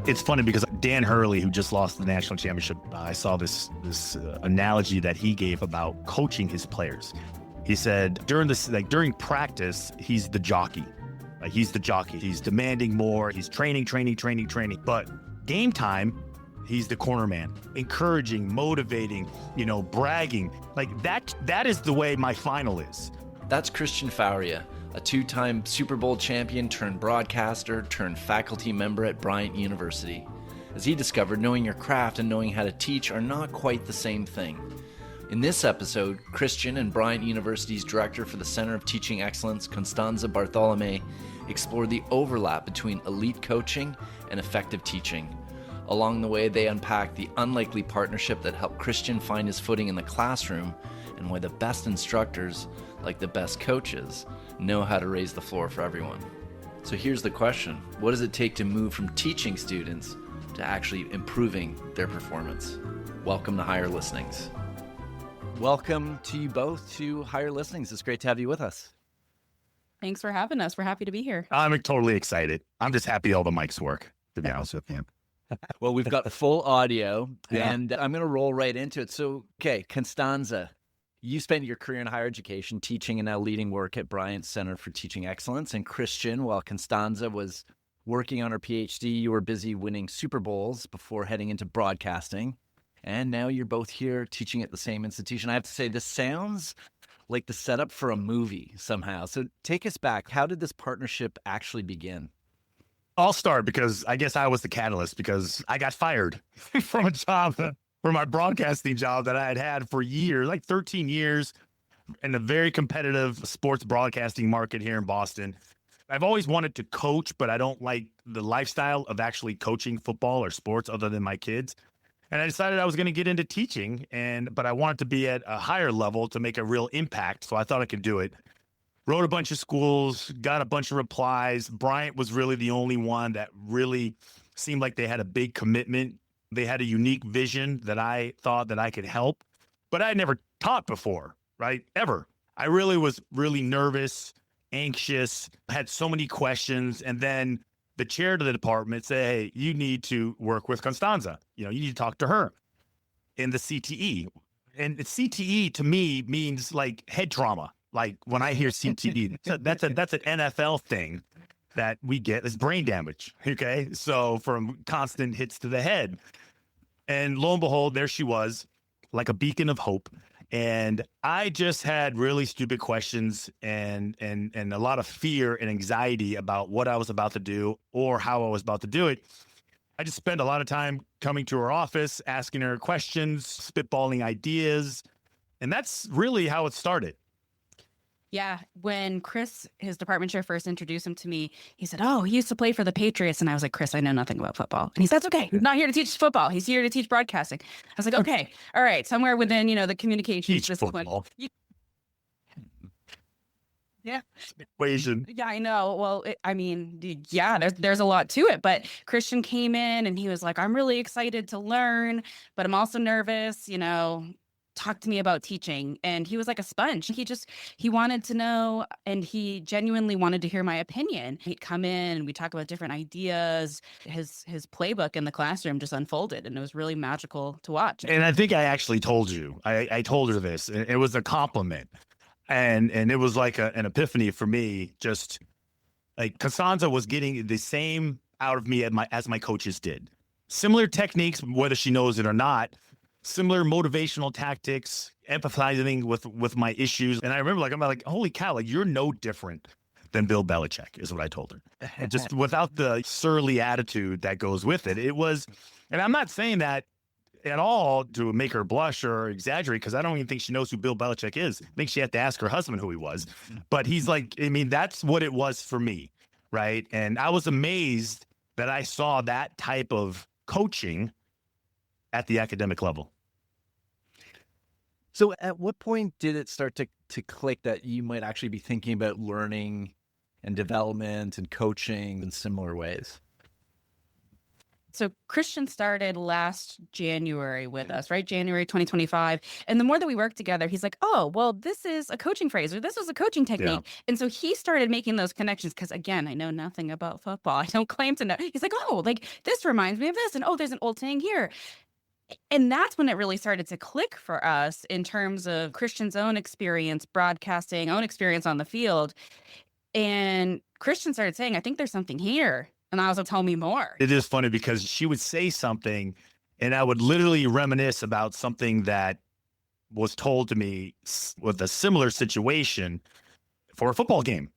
It's funny because Dan Hurley, who just lost the national championship, I saw this analogy that he gave about coaching his players. He said during practice, he's the jockey. He's the jockey. He's demanding more. He's training. But game time, he's the corner man, encouraging, motivating, bragging. That is the way my final is. That's Christian Fauria, a two-time Super Bowl champion turned broadcaster turned faculty member at Bryant University. As he discovered, knowing your craft and knowing how to teach are not quite the same thing. In this episode, Christian and Bryant University's director for the Center of Teaching Excellence, Constanza Bartholomae, explore the overlap between elite coaching and effective teaching. Along the way, they unpack the unlikely partnership that helped Christian find his footing in the classroom and why the best instructors, like the best coaches, know how to raise the floor for everyone. So here's the question. What does it take to move from teaching students to actually improving their performance? Welcome to Higher Listenings. Welcome to you both to Higher Listenings. It's great to have you with us. Thanks for having us. We're happy to be here. I'm totally excited. I'm just happy all the mics work, to be honest with you. Well, we've got full audio, and I'm going to roll right into it. So, okay, Constanza, you spent your career in higher education, teaching and now leading work at Bryant Center for Teaching Excellence. And Christian, while Constanza was working on her PhD, you were busy winning Super Bowls before heading into broadcasting. And now you're both here teaching at the same institution. I have to say, this sounds like the setup for a movie somehow. So take us back. How did this partnership actually begin? I'll start because I guess I was the catalyst because I got fired from a job, from my broadcasting job that I had had for years, like 13 years in a very competitive sports broadcasting market here in Boston. I've always wanted to coach, but I don't like the lifestyle of actually coaching football or sports other than my kids. And I decided I was going to get into teaching, but I wanted to be at a higher level to make a real impact. So I thought I could do it. Wrote a bunch of schools, got a bunch of replies. Bryant was really the only one that really seemed like they had a big commitment. They had a unique vision that I thought that I could help, but I had never taught before, right? Ever. I really was really nervous, anxious, had so many questions. And then the chair of the department said, hey, you need to work with Constanza. You need to talk to her in the CTE. And the CTE to me means like head trauma. Like when I hear CTE, that's an NFL thing that we get. It's brain damage. Okay. So from constant hits to the head. And lo and behold, there she was, like a beacon of hope. And I just had really stupid questions and a lot of fear and anxiety about what I was about to do or how I was about to do it. I just spent a lot of time coming to her office, asking her questions, spitballing ideas. And that's really how it started. Yeah. When Chris, his department chair, first introduced him to me, he said, oh, he used to play for the Patriots. And I was like, Chris, I know nothing about football. And he said, that's okay. He's not here to teach football. He's here to teach broadcasting. I was like, okay. All right. Somewhere within, the communications Teach football. Yeah. Equation. Yeah, I know. Well, there's a lot to it. But Christian came in and he was like, I'm really excited to learn, but I'm also nervous, talk to me about teaching. And he was like a sponge. He wanted to know, and he genuinely wanted to hear my opinion. He'd come in and we talk about different ideas. His playbook in the classroom just unfolded, and it was really magical to watch. And I think I actually told you, I told her this, and it was a compliment. And it was like an epiphany for me. Just like Constanza was getting the same out of me as my coaches did. Similar techniques, whether she knows it or not. Similar motivational tactics, empathizing with my issues. And I remember I'm like, holy cow, like you're no different than Bill Belichick is what I told her. And just without the surly attitude that goes with it. It was, and I'm not saying that at all to make her blush or exaggerate, because I don't even think she knows who Bill Belichick is. I think she had to ask her husband who he was. But he's like, that's what it was for me, right? And I was amazed that I saw that type of coaching at the academic level. So at what point did it start to click that you might actually be thinking about learning and development and coaching in similar ways? So Christian started last January with us, right? January 2025. And the more that we worked together, he's like, oh, well, this is a coaching phrase or this was a coaching technique. Yeah. And so he started making those connections because, again, I know nothing about football. I don't claim to know. He's like, oh, like this reminds me of this. And oh, there's an old saying here. And that's when it really started to click for us in terms of Christian's own experience broadcasting, own experience on the field. And Christian started saying, I think there's something here. And I was like, tell me more. It is funny because she would say something and I would literally reminisce about something that was told to me with a similar situation for a football game.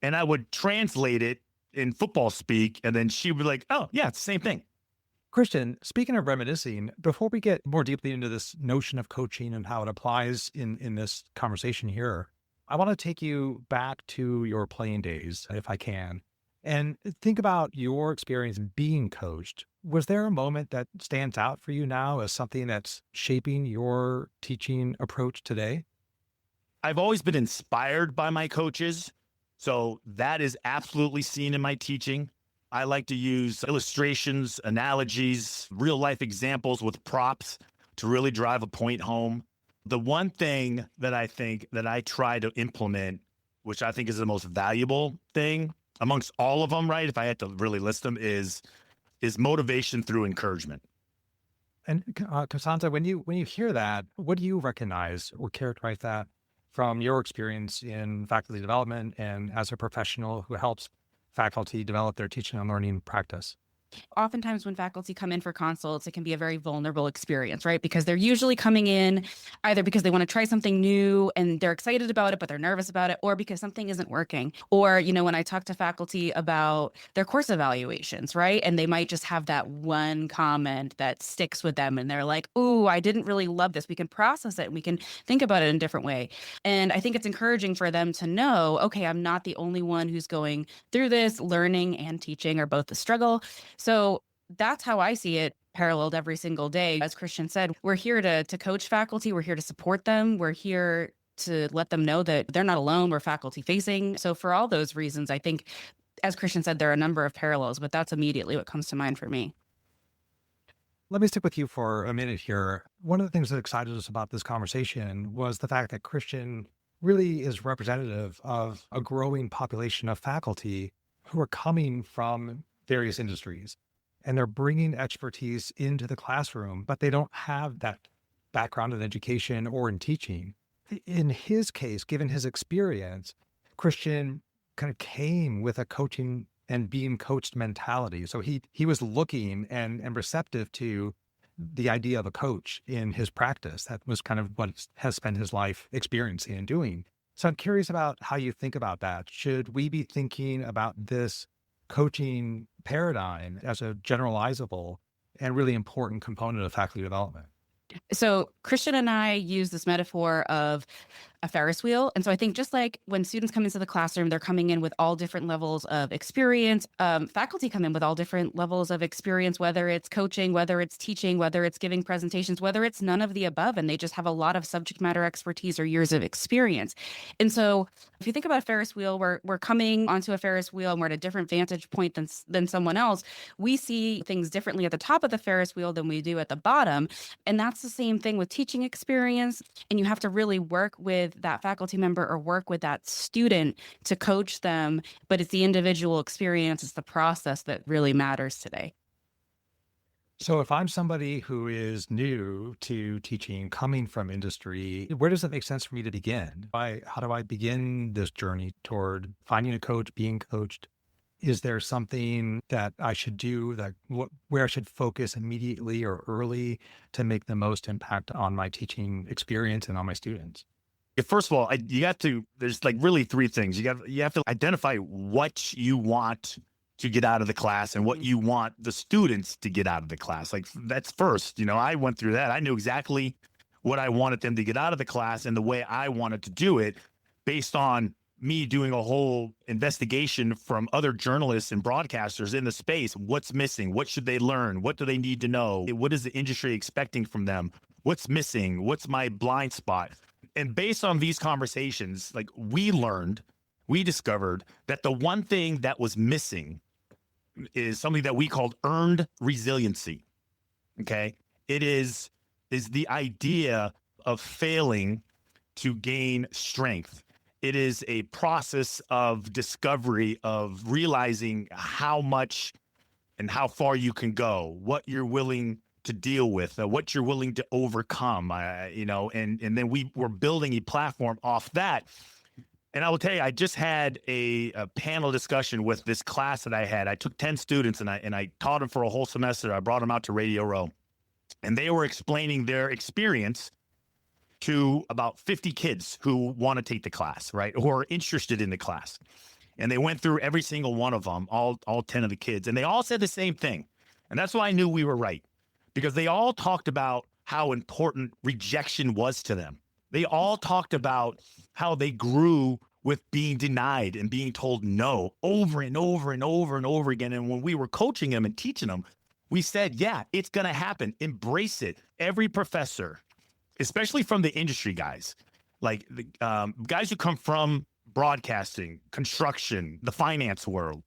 And I would translate it in football speak. And then she would be like, oh, yeah, it's the same thing. Christian, speaking of reminiscing, before we get more deeply into this notion of coaching and how it applies in this conversation here, I want to take you back to your playing days, if I can, and think about your experience being coached. Was there a moment that stands out for you now as something that's shaping your teaching approach today? I've always been inspired by my coaches. So that is absolutely seen in my teaching. I like to use illustrations, analogies, real life examples with props to really drive a point home. The one thing that I think that I try to implement, which I think is the most valuable thing amongst all of them, right? If I had to really list them, is motivation through encouragement. And Constanza, when you hear that, what do you recognize or characterize that from your experience in faculty development and as a professional who helps faculty develop their teaching and learning practice? Oftentimes when faculty come in for consults, it can be a very vulnerable experience, right? Because they're usually coming in either because they want to try something new and they're excited about it, but they're nervous about it, or because something isn't working. Or, when I talk to faculty about their course evaluations, right? And they might just have that one comment that sticks with them and they're like, ooh, I didn't really love this. We can process it and we can think about it in a different way. And I think it's encouraging for them to know, okay, I'm not the only one who's going through this. Learning and teaching are both a struggle. So that's how I see it paralleled every single day. As Christian said, we're here to coach faculty. We're here to support them. We're here to let them know that they're not alone. We're faculty facing. So for all those reasons, I think, as Christian said, there are a number of parallels, but that's immediately what comes to mind for me. Let me stick with you for a minute here. One of the things that excited us about this conversation was the fact that Christian really is representative of a growing population of faculty who are coming from various industries, and they're bringing expertise into the classroom, but they don't have that background in education or in teaching. In his case, given his experience, Christian kind of came with a coaching and being coached mentality. So he was looking and receptive to the idea of a coach in his practice. That was kind of what has spent his life experiencing and doing. So I'm curious about how you think about that. Should we be thinking about this coaching paradigm as a generalizable and really important component of faculty development? So Christian and I use this metaphor of a Ferris wheel. And so I think just like when students come into the classroom, they're coming in with all different levels of experience. Faculty come in with all different levels of experience, whether it's coaching, whether it's teaching, whether it's giving presentations, whether it's none of the above. And they just have a lot of subject matter expertise or years of experience. And so if you think about a Ferris wheel, we're coming onto a Ferris wheel and we're at a different vantage point than someone else. We see things differently at the top of the Ferris wheel than we do at the bottom. And that's the same thing with teaching experience. And you have to really work with that faculty member or work with that student to coach them. But it's the individual experience, it's the process that really matters today. So if I'm somebody who is new to teaching, coming from industry, where does it make sense for me to begin? How do I begin this journey toward finding a coach, being coached? Is there something that I should do, where I should focus immediately or early to make the most impact on my teaching experience and on my students? First of all, there's like really three things. You have to identify what you want to get out of the class and what you want the students to get out of the class. Like that's first, I went through that. I knew exactly what I wanted them to get out of the class and the way I wanted to do it based on me doing a whole investigation from other journalists and broadcasters in the space. What's missing? What should they learn? What do they need to know? What is the industry expecting from them? What's missing? What's my blind spot? And based on these conversations, like we discovered that the one thing that was missing is something that we called earned resiliency. Okay. It is the idea of failing to gain strength. It is a process of discovery, of realizing how much and how far you can go, what you're willing to deal with, what you're willing to overcome, and then we were building a platform off that. And I will tell you, I just had a panel discussion with this class that I had. I took 10 students and I taught them for a whole semester. I brought them out to Radio Row, and they were explaining their experience to about 50 kids who want to take the class, right? Who are interested in the class. And they went through every single one of them, all 10 of the kids, and they all said the same thing. And that's why I knew we were right, because they all talked about how important rejection was to them. They all talked about how they grew with being denied and being told no over and over and over and over again. And when we were coaching them and teaching them, we said, yeah, it's going to happen. Embrace it. Every professor, especially from the industry guys, like the guys who come from broadcasting, construction, the finance world,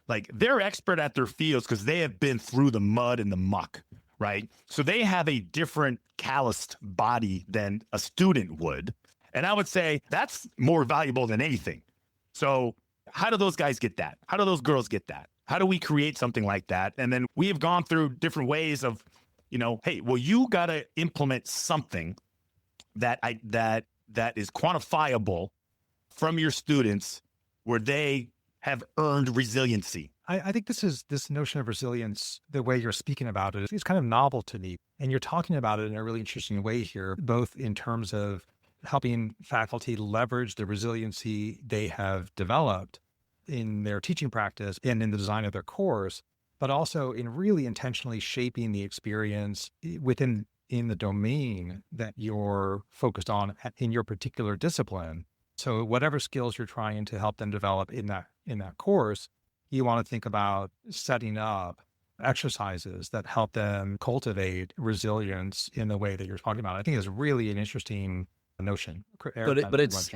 like they're expert at their fields because they have been through the mud and the muck, right? So they have a different calloused body than a student would. And I would say that's more valuable than anything. So how do those guys get that? How do those girls get that? How do we create something like that? And then we have gone through different ways of, hey, well, you got to implement something that is quantifiable from your students where they have earned resiliency. I think this notion of resilience, the way you're speaking about it, is kind of novel to me. And you're talking about it in a really interesting way here, both in terms of helping faculty leverage the resiliency they have developed in their teaching practice and in the design of their course, but also in really intentionally shaping the experience in the domain that you're focused on in your particular discipline. So whatever skills you're trying to help them develop in that course, you want to think about setting up exercises that help them cultivate resilience in the way that you're talking about. I think it's really an interesting notion. But it's,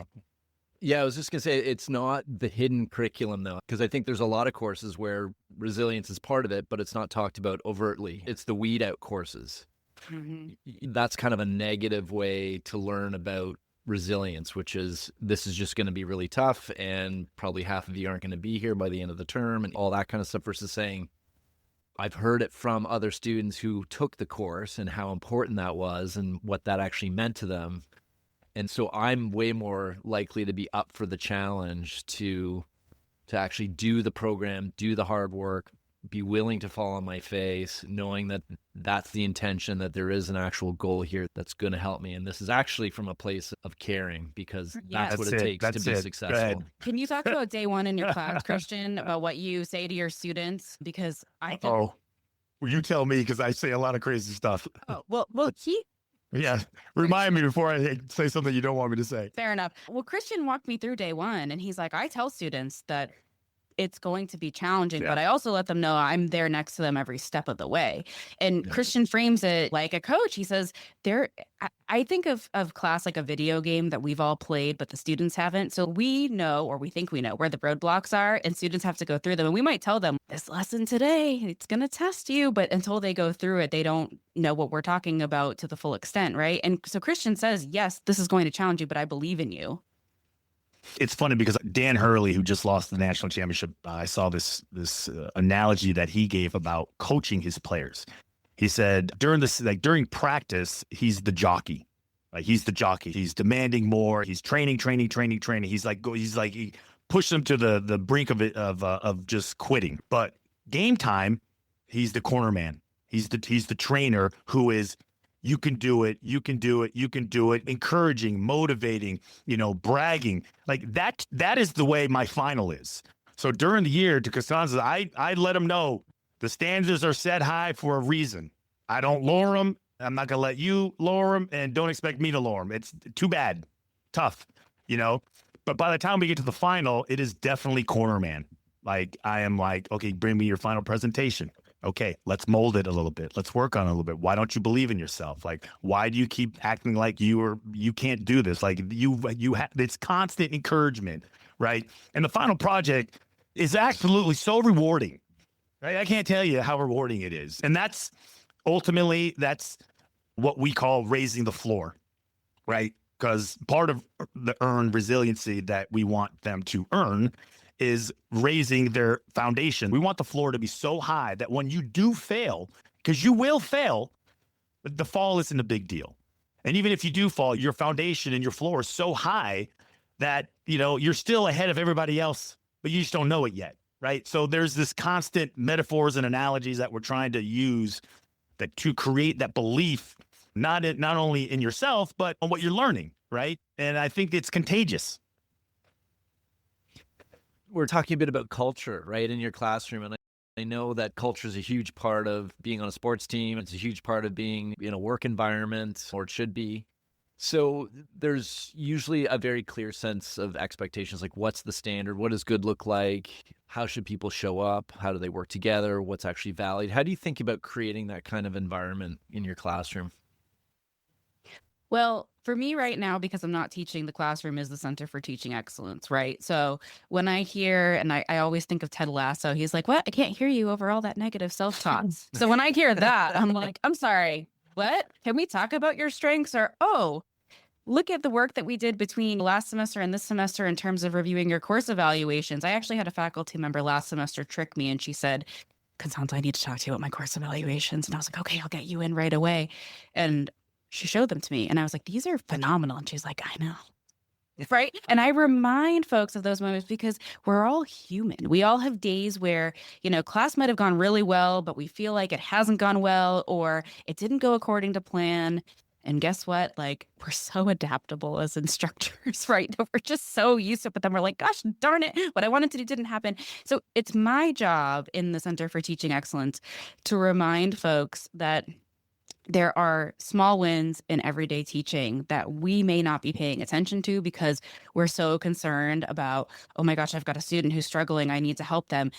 yeah, I was just going to say, it's not the hidden curriculum though, because I think there's a lot of courses where resilience is part of it, but it's not talked about overtly. It's the weed out courses. Mm-hmm. That's kind of a negative way to learn about resilience, which is this is just going to be really tough and probably half of you aren't going to be here by the end of the term and all that kind of stuff, versus saying, I've heard it from other students who took the course and how important that was and what that actually meant to them. And so I'm way more likely to be up for the challenge to actually do the program, do the hard work, be willing to fall on my face, knowing that that's the intention, that there is an actual goal here that's going to help me. And this is actually from a place of caring, because that's what it takes to be successful. Can you talk about day one in your class, Christian, about what you say to your students? Because well, you tell me, because I say a lot of crazy stuff. Oh, well, yeah. Remind me before I say something you don't want me to say. Fair enough. Well, Christian walked me through day one and he's like, I tell students that it's going to be challenging, but I also let them know I'm there next to them every step of the way. And Christian frames it like a coach. He says, I think of class like a video game that we've all played, but the students haven't. So we know, or we think we know, where the roadblocks are, and students have to go through them. And we might tell them, this lesson today, it's going to test you. But until they go through it, they don't know what we're talking about to the full extent, right? And so Christian says, yes, this is going to challenge you, but I believe in you. It's funny because Dan Hurley, who just lost the national championship, I saw this analogy that he gave about coaching his players. He said during practice, he's the jockey. He's the jockey. He's demanding more. He's training. He pushed them to the brink of it of just quitting. But game time, he's the corner man. He's the trainer who is, you can do it. You can do it. You can do it. Encouraging, motivating, bragging. Like that is the way my final is. So during the year to Constanza, I let them know the standards are set high for a reason. I don't lower them. I'm not going to let you lower them, and don't expect me to lower them. It's too bad. Tough, But by the time we get to the final, it is definitely corner man. Like I am like, okay, bring me your final presentation. Okay, let's mold it a little bit. Let's work on it a little bit. Why don't you believe in yourself? Like, why do you keep acting like you can't do this? Like it's constant encouragement, right? And the final project is absolutely so rewarding Right? I can't tell you how rewarding it is. And that's ultimately, that's what we call raising the floor, right? Because part of the earned resiliency that we want them to earn is raising their foundation. We want the floor to be so high that when you do fail, because you will fail, the fall isn't a big deal. And even if you do fall, your foundation and your floor is so high that, you know, you're still ahead of everybody else, but you just don't know it yet, right? So there's this constant metaphors and analogies that we're trying to use that to create that belief, not only in yourself, but on what you're learning, right? And I think it's contagious. We're talking a bit about culture, right, in your classroom. And I know that culture is a huge part of being on a sports team. It's a huge part of being in a work environment, or it should be. So there's usually a very clear sense of expectations, like what's the standard? What does good look like? How should people show up? How do they work together? What's actually valued? How do you think about creating that kind of environment in your classroom? Well, for me right now, because I'm not teaching, the classroom is the Center for Teaching Excellence, right? So when I hear, and I always think of Ted Lasso, he's like, what? I can't hear you over all that negative self-talk. So when I hear that, I'm like, I'm sorry, what? Can we talk about your strengths? Or, oh, look at the work that we did between last semester and this semester in terms of reviewing your course evaluations. I actually had a faculty member last semester trick me, and she said, Constanza, I need to talk to you about my course evaluations. And I was like, okay, I'll get you in right away. And she showed them to me, and I was like, these are phenomenal. And she's like, I know. Right. And I remind folks of those moments because we're all human. We all have days where, you know, class might have gone really well, but we feel like it hasn't gone well, or it didn't go according to plan. And guess what? Like, we're so adaptable as instructors, right? We're just so used to it. But then we're like, gosh, darn it, what I wanted to do didn't happen. So it's my job in the Center for Teaching Excellence to remind folks that there are small wins in everyday teaching that we may not be paying attention to because we're so concerned about, oh my gosh, I've got a student who's struggling, I need to help them,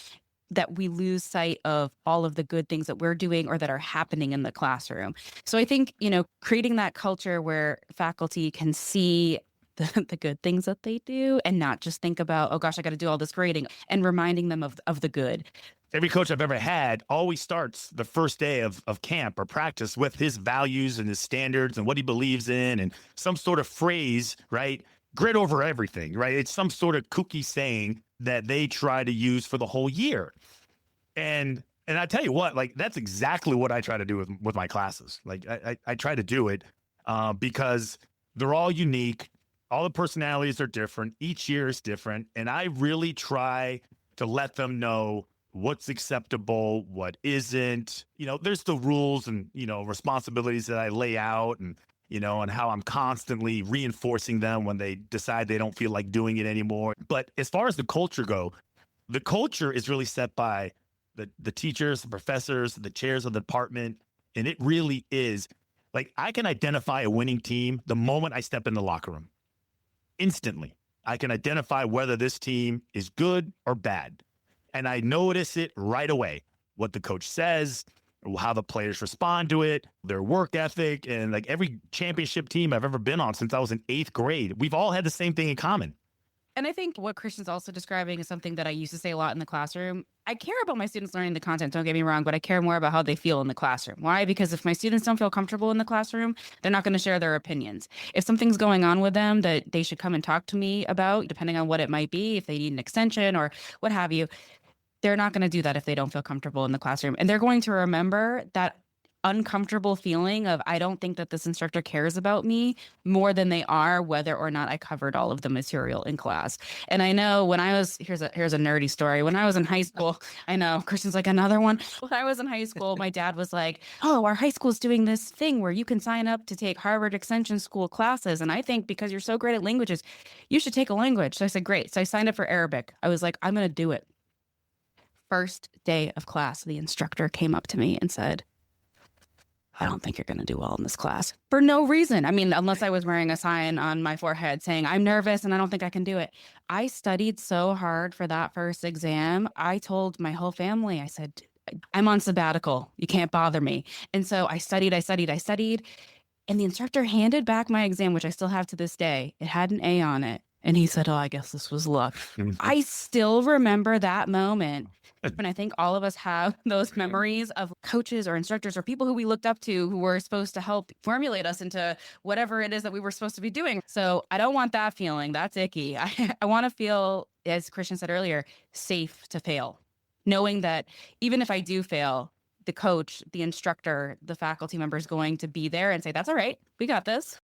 that we lose sight of all of the good things that we're doing or that are happening in the classroom. So I think, you know, creating that culture where faculty can see the good things that they do and not just think about, oh gosh, I got to do all this grading, and reminding them of the good. Every coach I've ever had always starts the first day of camp or practice with his values and his standards and what he believes in and some sort of phrase, right? Grit over everything, right? It's some sort of kooky saying that they try to use for the whole year. And I tell you what, like, that's exactly what I try to do with my classes. Like, I try to do it because they're all unique. All the personalities are different. Each year is different. And I really try to let them know what's acceptable, what isn't. You know, there's the rules and, you know, responsibilities that I lay out, and, you know, and how I'm constantly reinforcing them when they decide they don't feel like doing it anymore. But as far as the culture go, the culture is really set by the teachers, the professors, the chairs of the department. And it really is like, I can identify a winning team the moment I step in the locker room. Instantly, I can identify whether this team is good or bad. And I notice it right away, what the coach says, how the players respond to it, their work ethic. And like, every championship team I've ever been on since I was in 8th grade, we've all had the same thing in common. And I think what Christian's also describing is something that I used to say a lot in the classroom. I care about my students learning the content, don't get me wrong, but I care more about how they feel in the classroom. Why? Because if my students don't feel comfortable in the classroom, they're not going to share their opinions. If something's going on with them that they should come and talk to me about, depending on what it might be, if they need an extension or what have you, they're not going to do that if they don't feel comfortable in the classroom. And they're going to remember that uncomfortable feeling of, I don't think that this instructor cares about me, more than they are whether or not I covered all of the material in class. And I know when I was, here's a nerdy story. When I was in high school, I know Christian's like, another one. When I was in high school, my dad was like, oh, our high school's doing this thing where you can sign up to take Harvard Extension School classes. And I think because you're so great at languages, you should take a language. So I said, great. So I signed up for Arabic. I was like, I'm going to do it. First day of class, the instructor came up to me and said, I don't think you're going to do well in this class, for no reason. I mean, unless I was wearing a sign on my forehead saying I'm nervous and I don't think I can do it. I studied so hard for that first exam. I told my whole family, I said, I'm on sabbatical. You can't bother me. And so I studied. And the instructor handed back my exam, which I still have to this day. It had an A on it. And he said, "Oh, I guess this was luck." I still remember that moment. And I think all of us have those memories of coaches or instructors or people who we looked up to who were supposed to help formulate us into whatever it is that we were supposed to be doing. So I don't want that feeling. That's icky. I want to feel, as Christian said earlier, safe to fail, knowing that even if I do fail, the coach, the instructor, the faculty member is going to be there and say, "That's all right. We got this."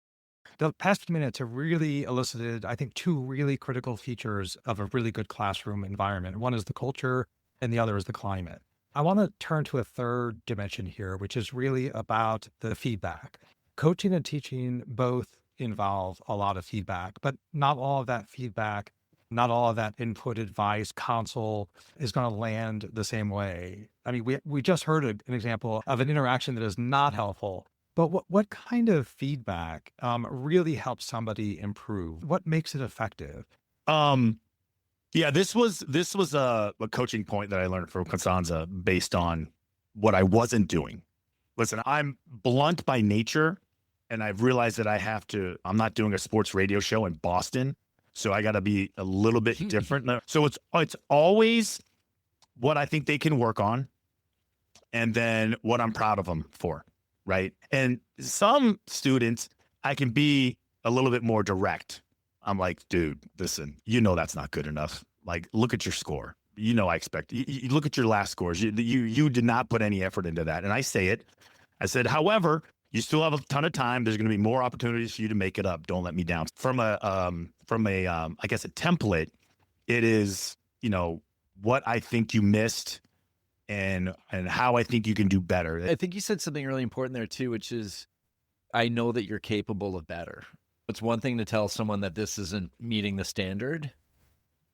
The past few minutes have really elicited, I think, two really critical features of a really good classroom environment. One is the culture, and the other is the climate. I want to turn to a third dimension here, which is really about the feedback. Coaching and teaching both involve a lot of feedback, but not all of that feedback, not all of that input, advice, counsel is going to land the same way. I mean, we just heard an example of an interaction that is not helpful. But what kind of feedback really helps somebody improve? What makes it effective? Yeah, this was a coaching point that I learned from Constanza based on what I wasn't doing. Listen, I'm blunt by nature, and I've realized that I'm not doing a sports radio show in Boston, so I got to be a little bit different. So it's always what I think they can work on, and then what I'm proud of them for. Right. And some students, I can be a little bit more direct. I'm like, dude, listen, that's not good enough. Like, look at your score. I expect you look at your last scores. You did not put any effort into that. And I say it. I said, however, you still have a ton of time. There's going to be more opportunities for you to make it up. Don't let me down. From a I guess a template, it is, what I think you missed and how I think you can do better. I think you said something really important there too, which is, I know that you're capable of better. It's one thing to tell someone that this isn't meeting the standard,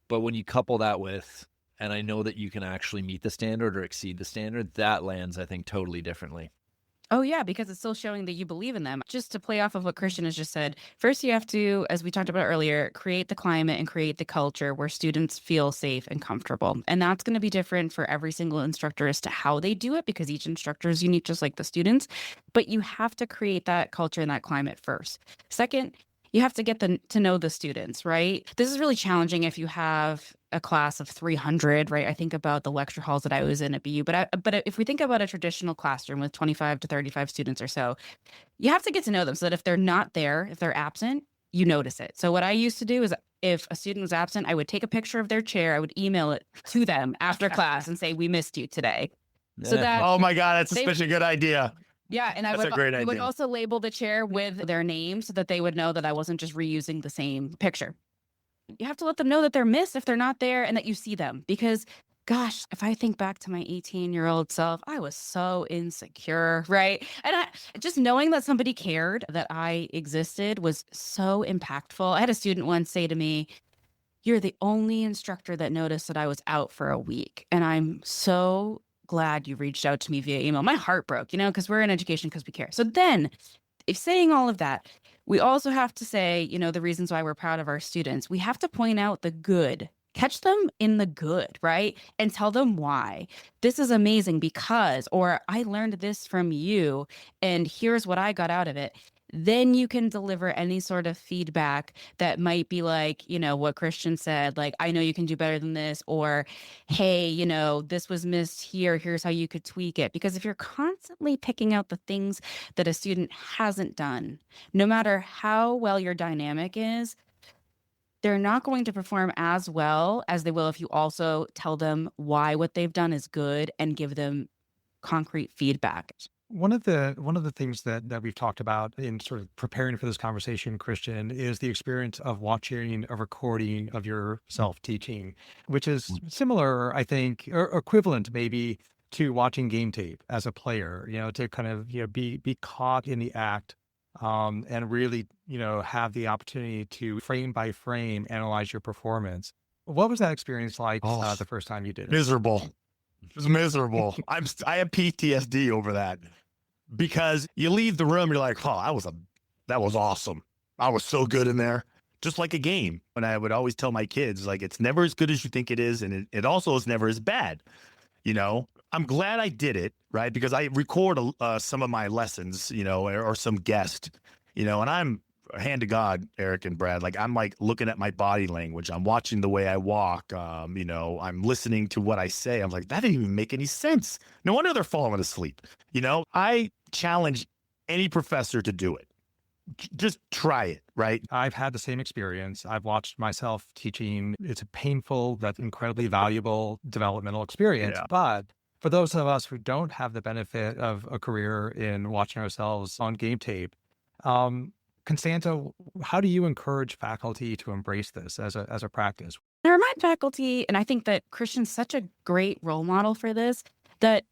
but when you couple that with, and I know that you can actually meet the standard or exceed the standard, that lands, I think, totally differently. Oh, yeah, because it's still showing that you believe in them. Just to play off of what Christian has just said, first you have to, as we talked about earlier, create the climate and create the culture where students feel safe and comfortable. And that's going to be different for every single instructor as to how they do it, because each instructor is unique, just like the students. But you have to create that culture and that climate first. Second, you have to get to know the students, right? This is really challenging if you have a class of 300, right? I think about the lecture halls that I was in at BU, but if we think about a traditional classroom with 25 to 35 students or so, you have to get to know them so that if they're not there, if they're absent, you notice it. So what I used to do is if a student was absent, I would take a picture of their chair, I would email it to them after class and say, "We missed you today." So that oh my God, that's such a good idea. Yeah, and I would also label the chair with their name so that they would know that I wasn't just reusing the same picture. You have to let them know that they're missed if they're not there and that you see them. Because, gosh, if I think back to my 18-year-old self, I was so insecure, right? And just knowing that somebody cared that I existed was so impactful. I had a student once say to me, "You're the only instructor that noticed that I was out for a week. And I'm so glad you reached out to me via email." My heart broke, because we're in education because we care. So then, if saying all of that, we also have to say, the reasons why we're proud of our students. We have to point out the good, catch them in the good, right? And tell them why. This is amazing because, or I learned this from you, and here's what I got out of it. Then you can deliver any sort of feedback that might be like, what Christian said, like, "I know you can do better than this," or, "Hey, this was missed here. Here's how you could tweak it." Because if you're constantly picking out the things that a student hasn't done, no matter how well your dynamic is, they're not going to perform as well as they will if you also tell them why what they've done is good and give them concrete feedback. One of the things that we've talked about in sort of preparing for this conversation, Christian, is the experience of watching a recording of your self-teaching, which is similar, I think, or equivalent maybe to watching game tape as a player, to kind of, be caught in the act, and really, have the opportunity to frame by frame analyze your performance. What was that experience like the first time you did it? Miserable. It was miserable. I have PTSD over that, because you leave the room, you're like, "Oh, that was awesome. I was so good in there." Just like a game. And I would always tell my kids, like, it's never as good as you think it is, and it also is never as bad. I'm glad I did it, right? Because I record some of my lessons, or some guest, and hand to God, Eric and Brad, like I'm like looking at my body language. I'm watching the way I walk. I'm listening to what I say. I'm like, that didn't even make any sense. No wonder they're falling asleep. I challenge any professor to do it. Just try it, right? I've had the same experience. I've watched myself teaching. It's a painful, but incredibly valuable developmental experience. Yeah. But for those of us who don't have the benefit of a career in watching ourselves on game tape, Constanza, how do you encourage faculty to embrace this as a practice? I remind faculty, and I think that Christian's such a great role model for this, that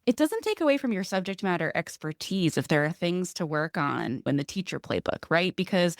it doesn't take away from your subject matter expertise if there are things to work on in the teacher playbook, right? Because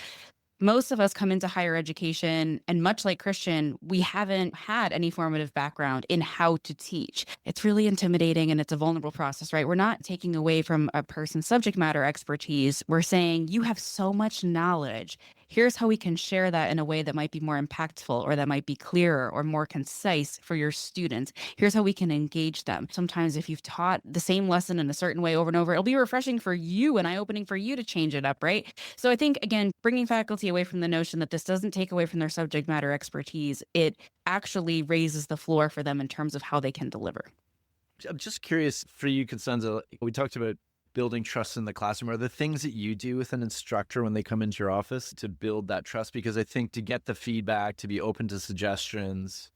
most of us come into higher education, and much like Christian, we haven't had any formative background in how to teach. It's really intimidating and it's a vulnerable process, right? We're not taking away from a person's subject matter expertise. We're saying, you have so much knowledge. Here's how we can share that in a way that might be more impactful, or that might be clearer or more concise for your students. Here's how we can engage them. Sometimes if you've taught the same lesson in a certain way over and over, it'll be refreshing for you and eye-opening for you to change it up, right? So I think, again, bringing faculty away from the notion that this doesn't take away from their subject matter expertise, it actually raises the floor for them in terms of how they can deliver. I'm just curious for you, Constanza, we talked about building trust in the classroom. Are there things that you do with an instructor when they come into your office to build that trust? Because I think to get the feedback, to be open to suggestions,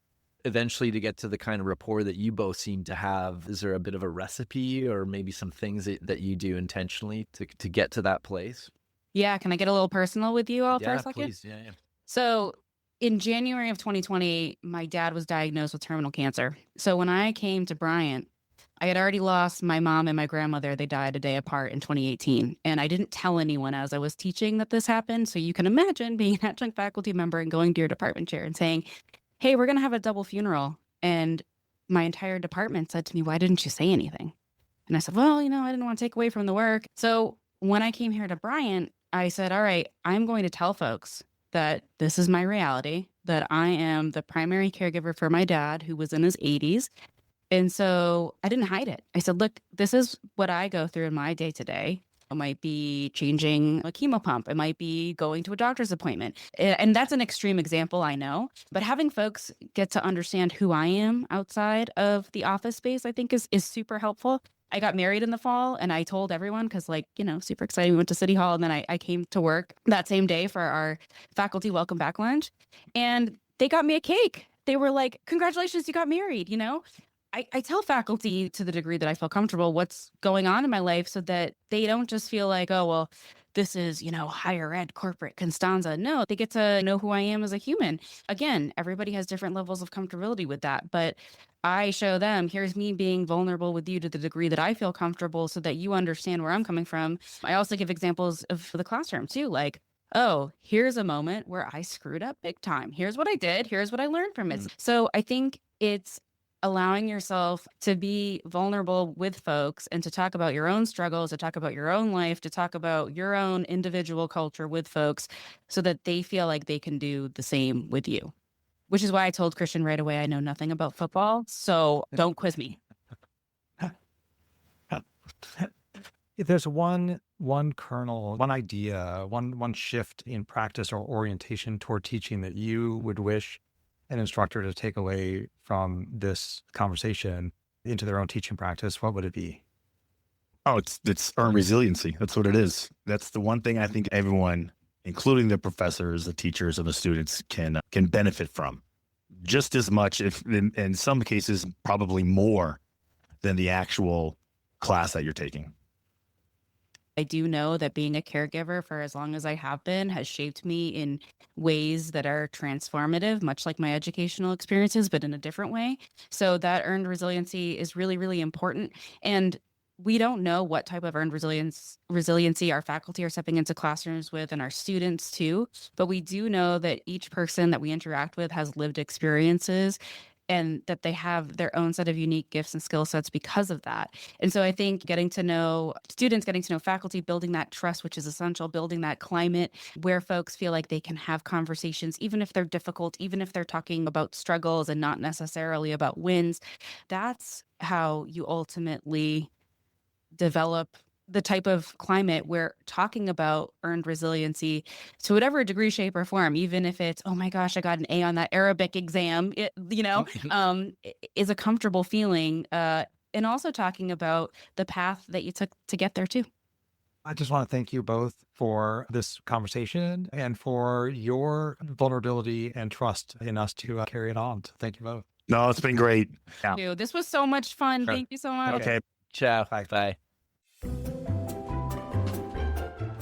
eventually to get to the kind of rapport that you both seem to have, is there a bit of a recipe or maybe some things that you do intentionally to get to that place? Yeah, can I get a little personal with you all for a second? Please. Yeah. So in January of 2020, my dad was diagnosed with terminal cancer. So when I came to Bryant, I had already lost my mom and my grandmother. They died a day apart in 2018. And I didn't tell anyone as I was teaching that this happened. So you can imagine being an adjunct faculty member and going to your department chair and saying, hey, we're going to have a double funeral. And my entire department said to me, why didn't you say anything? And I said, well, I didn't want to take away from the work. So when I came here to Bryant, I said, all right, I'm going to tell folks that this is my reality, that I am the primary caregiver for my dad, who was in his 80s. And so I didn't hide it. I said, look, this is what I go through in my day to day. It might be changing a chemo pump. It might be going to a doctor's appointment. And that's an extreme example, I know. But having folks get to understand who I am outside of the office space, I think is super helpful. I got married in the fall and I told everyone because super excited. We went to City Hall and then I came to work that same day for our faculty welcome back lunch. And they got me a cake. They were like, congratulations, you got married, I tell faculty to the degree that I feel comfortable what's going on in my life so that they don't just feel like, oh, well, this is, higher ed corporate Constanza. No, they get to know who I am as a human. Again, everybody has different levels of comfortability with that. But I show them, here's me being vulnerable with you to the degree that I feel comfortable so that you understand where I'm coming from. I also give examples of the classroom too, like, oh, here's a moment where I screwed up big time. Here's what I did. Here's what I learned from it. So I think it's allowing yourself to be vulnerable with folks and to talk about your own struggles, to talk about your own life, to talk about your own individual culture with folks so that they feel like they can do the same with you. Which is why I told Christian right away, I know nothing about football, so don't quiz me. If there's one kernel, one idea, one shift in practice or orientation toward teaching that you would wish an instructor to take away from this conversation into their own teaching practice, what would it be? Oh, it's earned resiliency. That's what it is. That's the one thing I think everyone, including the professors, the teachers, and the students, can benefit from just as much, if in some cases probably more than the actual class that you're taking. I do know that being a caregiver for as long as I have been has shaped me in ways that are transformative, much like my educational experiences, but in a different way. So that earned resiliency is really, really important. And we don't know what type of earned resiliency our faculty are stepping into classrooms with, and our students too. But we do know that each person that we interact with has lived experiences and that they have their own set of unique gifts and skill sets because of that. And so I think getting to know students, getting to know faculty, building that trust, which is essential, building that climate where folks feel like they can have conversations, even if they're difficult, even if they're talking about struggles and not necessarily about wins. That's how you ultimately develop the type of climate we're talking about earned resiliency to whatever degree, shape, or form, even if it's, oh my gosh, I got an A on that Arabic exam, is a comfortable feeling. And also talking about the path that you took to get there too. I just want to thank you both for this conversation and for your vulnerability and trust in us to carry it on. So thank you both. No, it's been great. Yeah. Dude, this was so much fun. Sure. Thank you so much. Okay. Ciao. Bye. Bye.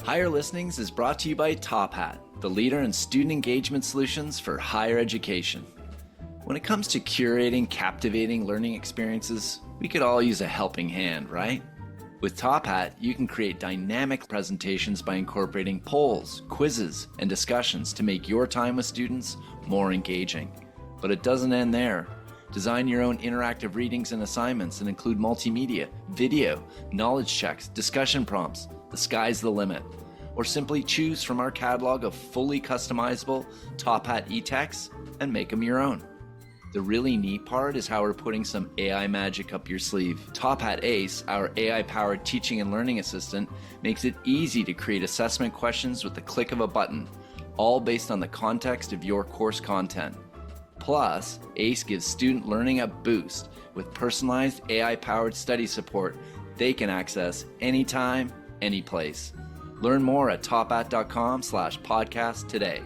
Higher Listenings is brought to you by Top Hat, the leader in student engagement solutions for higher education. When it comes to curating captivating learning experiences, we could all use a helping hand, right? With Top Hat, you can create dynamic presentations by incorporating polls, quizzes, and discussions to make your time with students more engaging. But it doesn't end there. Design your own interactive readings and assignments and include multimedia, video, knowledge checks, discussion prompts. The sky's the limit. Or simply choose from our catalog of fully customizable Top Hat e-texts and make them your own. The really neat part is how we're putting some AI magic up your sleeve. Top Hat Ace, our AI-powered teaching and learning assistant, makes it easy to create assessment questions with the click of a button, all based on the context of your course content. Plus, Ace gives student learning a boost with personalized AI-powered study support they can access anytime, anyplace. Learn more at tophat.com/podcast today.